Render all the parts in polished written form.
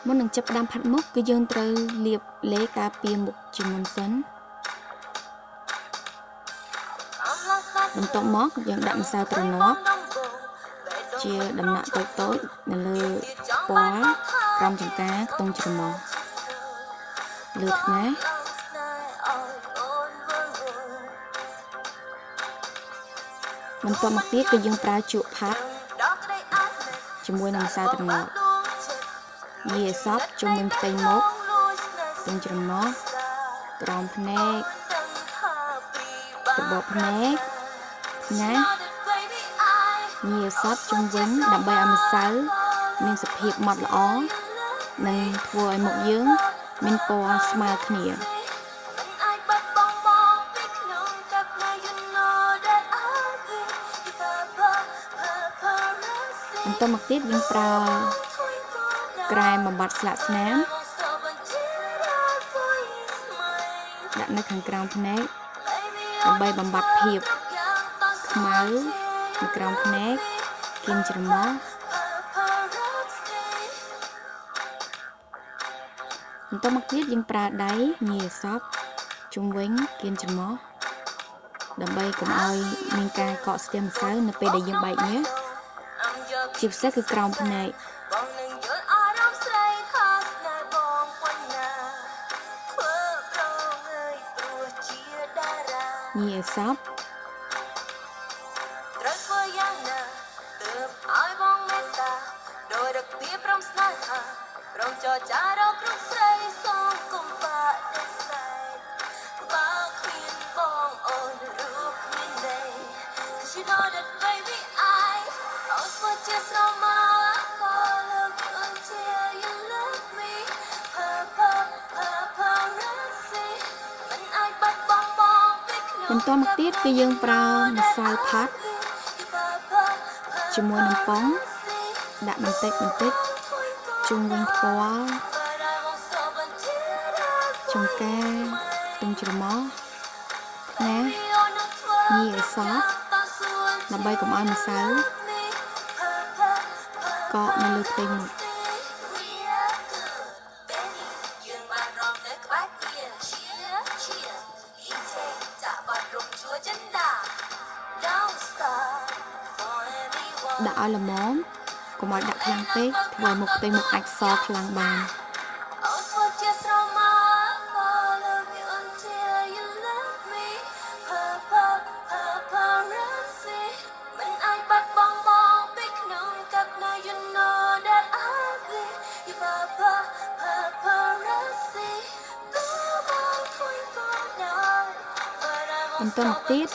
មុននឹងចាប់ផ្ដើមផាត់មុខគឺយើងត្រូវលាបឡេការពារមុខជាមុនសិនបន្ទាប់មកយើងដាក់ម្សៅទ្រនាប់ជាដំណាក់តូចៗនៅលើពណ៌ក្រោមចង្កាខ្ទង់ច្រមុះលើថ្ងាសបន្ទាប់មកទៀតគឺយើងប្រើជក់ផាត់ជាមួយនឹងម្សៅទ្រនាប់យាយសពជុំវិញផ្ទៃមុខខ្ទង់ច្រមុះក្រោមភ្នែកត្បូងភ្នែកណាញីសពជុំវិញដើម្បីឲ្យម្សៅមានសភាពម៉ត់ល្អនិងធ្វើឲ្យមុខយើងមានពណ៌ស្មើគ្នាបន្តមកទៀតយើងប្រើក្រែមបំបត្តិស្លាកស្នាមដាក់នៅខាងក្រោមភ្នែកដើម្បីបំបត្តិភាពខ្មៅនៅក្រោមភ្នែកគៀនច្រមុះបន្តមកទៀតយើងប្រើដៃញីសពជុំវិញគៀនច្រមុះដើម្បីកុំឲ្យមានការកកស្ទះម្សៅនៅពេលដែលយើងបែកញើសជាពិសេសគឺក្រោមភ្នែកញីសពបន្តមកទៀតគឺយើងប្រើម្សៅផាត់ជាមួយនឹងប៉ុងដាក់បន្តិចជុំវិញពណ៌ចង្កាខ្ទង់ច្រមុះណាញីអសពដើម្បីកុំឲ្យម្សៅកកនៅលើផ្ទៃមុខដាក់ឲ្យល្មមកុំឲ្យដាក់ខ្លាំងពេកធ្វើឲ្យមុខផ្ទៃមុខអាចសខ្លាំងបានបន្តមកទៀត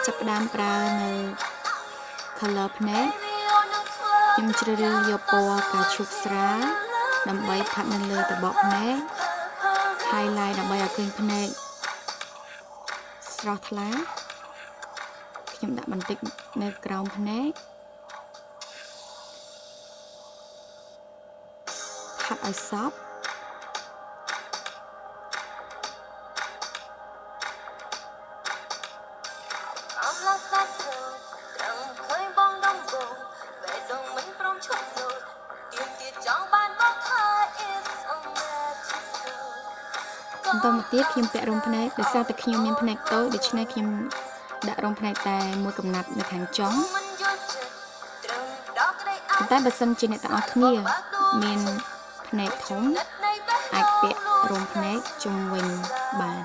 ចាប់ផ្ដើមប្រើនៅ color ភ្នែកខ្ញុំជ្រើសរើសយកពណ៌កាឈូកស្រាលដើម្បីផាត់នៅលើត្បូងភ្នែក highlight ដើម្បីឲ្យឃើញភ្នែកស្រស់ថ្លាខ្ញុំដាក់បន្តិចនៅក្រោមភ្នែកផាត់ឲ្យសព្វបន្តមកទៀតខ្ញុំពាក់រោមភ្នែកដោយសារតែខ្ញុំមានភ្នែកតូចដូច្នេះខ្ញុំដាក់រោមភ្នែកតែមួយកំណាត់នៅខាងចុងប៉ុន្តែបើសិនជាអ្នកទាំងអស់គ្នាមានភ្នែកធំអាចពាក់រោមភ្នែកជុំវិញបាន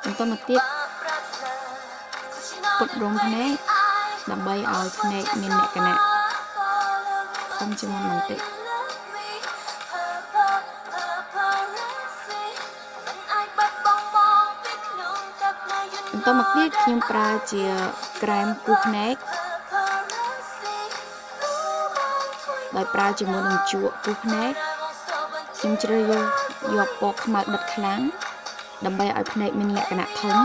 បន្តមកទៀតពុតរោមភ្នែកដើម្បីឲ្យភ្នែកមានលក្ខណៈធំជាងមុនបន្តិចបន្តមកទៀតខ្ញុំប្រើជាក្រែមគូសភ្នែកដោយប្រើជាមួយនឹងជក់គូសភ្នែកខ្ញុំជ្រើសយកពណ៌ខ្មៅដិតខ្លាំងដើម្បីឲ្យភ្នែកមានលក្ខណៈធំ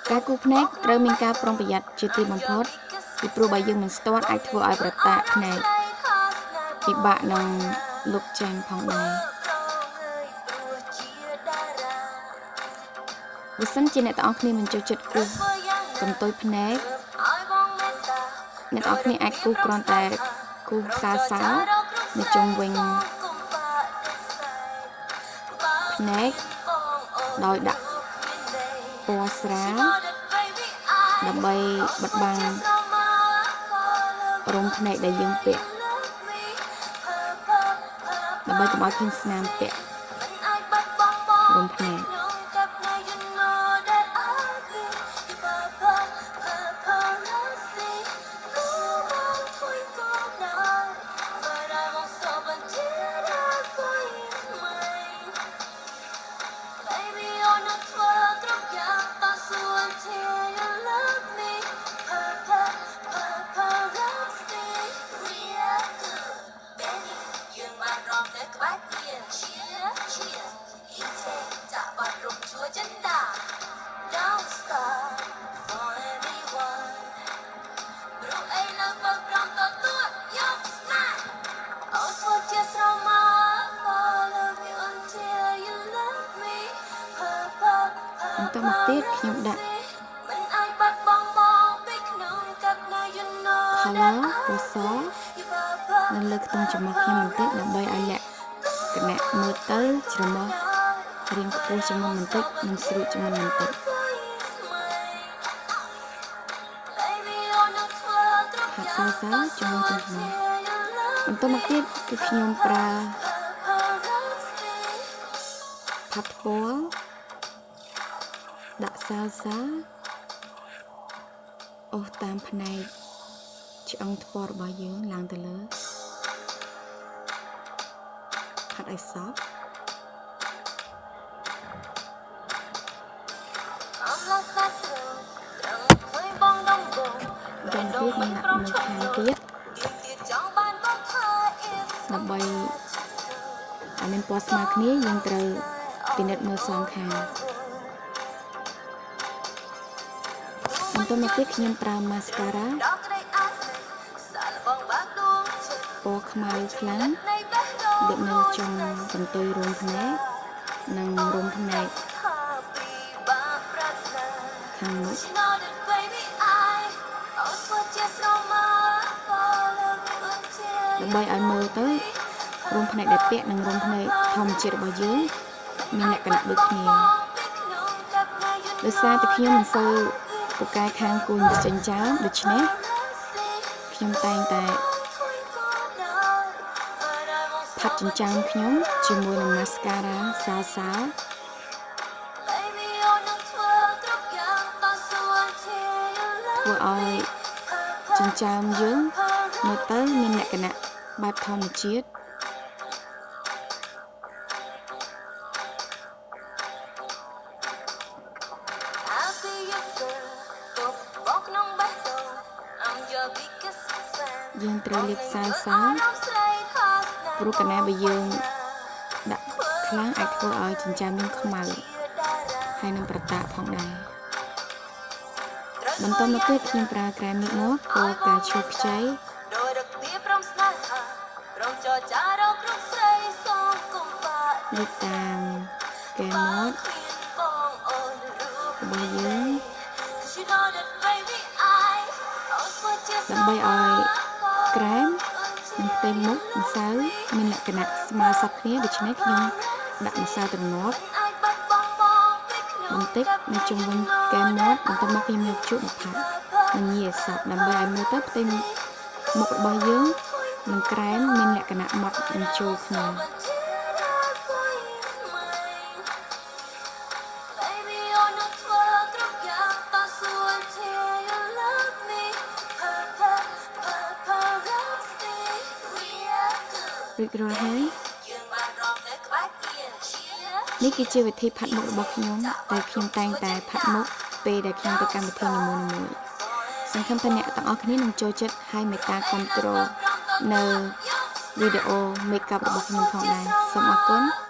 ការគូសភ្នែកត្រូវមានការប្រុងប្រយ័ត្នជាទីបំផុត ពីព្រោះបើយើងមិនស្ទាត់អាចធ្វើឲ្យប្រតាក់ភ្នែកពិបាកនឹងលុបចេញផងដែរបើសិនជាអ្នកទាំងអស់គ្នាមិនចូលចិត្តគូសកន្ទុយភ្នែកអ្នកទាំងអស់គ្នាអាចគូសគ្រាន់តែគូសសើនៅជុំវិញភ្នែកដោយដាក់ពណ៌ស្រាលដើម្បីបិទបាំងរោមភ្នែកដែលយើងពាក់ដើម្បីកុំឲ្យឃើញស្នាមពាក់រោមភ្នែកបន្តមកទៀតខ្ញុំដាក់ color ពណ៌សនៅលើខ្ទង់ច្រមុះខ្ញុំបន្តិចដើម្បីឲ្យលក្ខណៈមើលទៅច្រមុះរាងខ្ពស់ជាងមុនបន្តិចនិងស្រួចជាងមុនបន្តិចហាត់សើជាមួយទៅគ្នាបន្តមកទៀតគឺខ្ញុំប្រើផាត់ពណ៌ដាក់អូសតាមផ្នែកឆ្អឹងថ្ពាល់របស់យើងឡើងទៅលើផាត់ឲ្យសព្វយ៉ាងទៀតmìnhដាក់មួយខាងទៀតដើម្បីឲ្យមានពណ៌ស្មើគ្នាយើងត្រូវពិនិត្យមើលសងខាងបន្តមកទៀតខ្ញុំប្រើ mascara ពណ៌ខ្មៅខ្លាំងលាបនៅចុងកន្ទុយរោមភ្នែកនិងរោមភ្នែកខាងមុខដើម្បីឲ្យមើលទៅរោមភ្នែកដែលពាក់និងរោមភ្នែកធម្មជាតិរបស់យើងមានលក្ខណៈដូចគ្នាដោយសារតែខ្ញុំមិនសូវពូកែខាងគូនចិញ្ចើមដូច្នេះខ្ញុំតែងតែផាត់ចិញ្ចើមខ្ញុំជាមួយនឹង mascara សើធ្វើឲ្យចិញ្ចើមយើងមើលទៅមានលក្ខណៈបែបធម្មជាតិយើងត្រូវលាបសើព្រោះកាលណាបើយើងដាក់ខ្លាំងអាចធ្វើឲ្យចិញ្ចើមយើងខ្មៅហើយនឹងប្រតាក់ផងដែរបន្តមកទៀតខ្ញុំប្រើក្រែមញឹកញាប់ពណ៌កាឈូខ្ចីនៅតាមកែមាត់របស់យើងដើម្បីឲ្យក្រែមនិងផ្ទៃមុខម្សៅមានលក្ខណៈស្មើសពគ្នាដូច្នេះខ្ញុំដាក់ម្សៅទ្រនាប់បន្តិចនៅជុំវិញកែមាត់បន្ទាប់មកខ្ញុំយកជក់មកផាត់និងញីឲ្យសព្វដើម្បីឲ្យមើលទៅផ្ទៃមុខរបស់យើងនិងក្រែមមានលក្ខណៈម៉ត់និងចូលគ្នារួចរាល់ហើយនេះគឺជាវិធីផាត់មុខរបស់ខ្ញុំដែលខ្ញុំតែងតែផាត់មុខពេលដែលខ្ញុំទៅកម្មវិធីនីមួយៗសង្ឃឹមថាអ្នកទាំងអស់គ្នានឹងចូលចិត្តហើយមេត្តាគាំទ្រនៅវីដេអូ make up របស់ខ្ញុំផងដែរសូមអរគុណ